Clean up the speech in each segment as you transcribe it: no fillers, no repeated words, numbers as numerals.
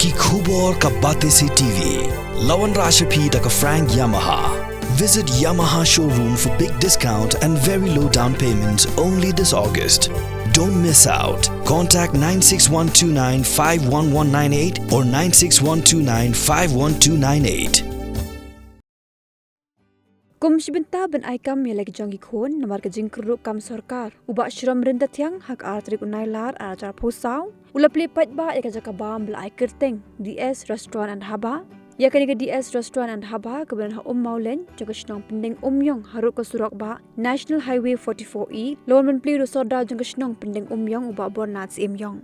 Ki khubor ka bate se TV. Lawan Rashapi taka Frank Yamaha. Visit Yamaha showroom for big discount and very low down payments only this August. Don't miss out. Contact 96129 51198 or 96129 51298. Kum sebentar ben aikam yang lagi jangki khon namar kejing keruk kam sorkar. Ubak syram rendat yang hak artrik unailar ajar pusau. Ulap lipat ba ya kajak kabam bela kerteng DS Restaurant and Dhaba. Ya kani ke DS Restaurant and Dhaba kebenaran Ummawlein jaga senang Pyndengumiong haruk ke surak ba National Highway 44E lawan menpli rosoda jaga senang Pyndengumiong ubak bornat Imyong.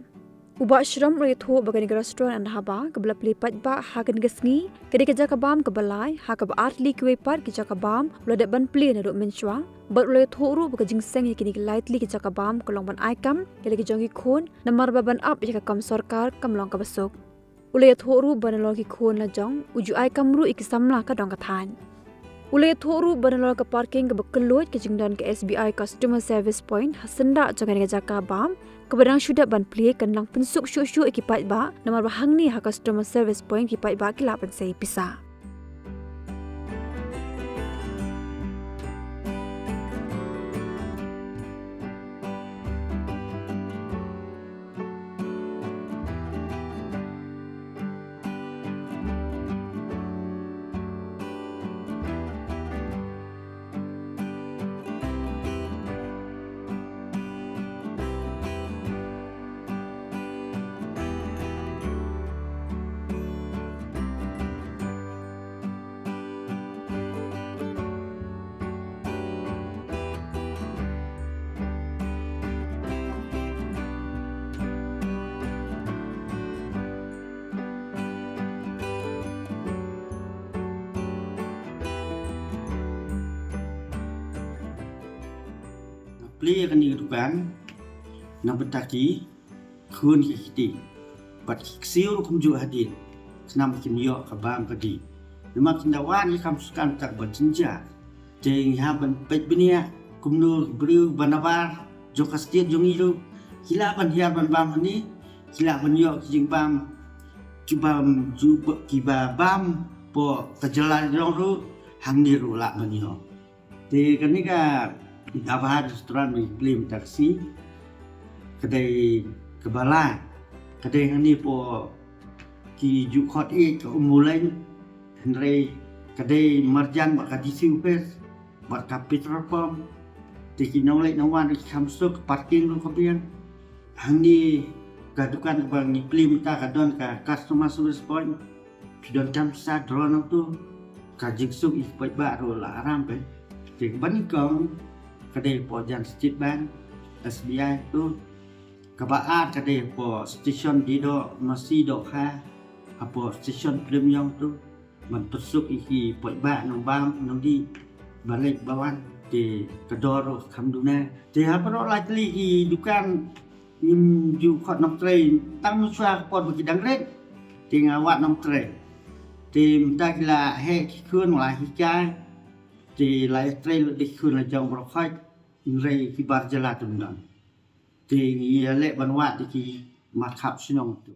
Ubak syram oleh thu bagai restoran and Dhaba kebelah pelipat ba hakan gesngi kedi kerja kabam kebalai hak ke artli kuepat kerja kabam ulah dak ban pli naduk menchua ber oleh thu ru bagai jingseng kini lightly kerja kabam kolong ban aikam kedi ke jongi khon namar baban up jaka kam sorkar kamlong ka besok oleh thu ru ban logi khon la jong uju aikam ru ikisamla ka dong kathan oleh thu ru ban log ka parking ke bekelut ke jingdan ke SBI customer service point hasenda jangan kerja kabam keberang sudah ban pli kenlang pensuk syuk-syuk ikipat ba namar bahang ni ha customer service point kipat ba kilapan sei pisah. Play kan di dukan nak betaki khun kiti bat siu kumju hadir senam kinyo kabam kadi nama kindawan kam sukan tak bercinja jeng haban pet benia kumnu beriu banabar jokastit jongiru hilaban hiaban bam ni hilaban yo jing bam cubam juba kiba bam po kejalan ru hang ni ru la manyo te kanika Dhaba restoran klaim taksi kedai kebala kedai ni po ki jukot ke Ummawlein Henry kedai marjan bak kadisiu pes bak kapital pom tiki nolek nawan kamsuk parking lu kopian hang gadukan bang klaim ta kadon ka customer service point kidon kamsa drone tu kajiksuk ipat ba ro la aram pe tik banikong kedai po jan street bank SBI tu Kaba kedai po stesen di do masih do kha apo stesen Pyndengumiong tu man pesuk iki po ba nong bam nong di balik bawan di kedor kamduna di apa ro likely i dukan nim ju khot nong train tam swa po bagi dangret di ngawat nong train di mta kila he khun la hika di lai trail di khun la jong brokhai rei kibar jala tundang ti ngi le banwa ti ki makhap sinong tu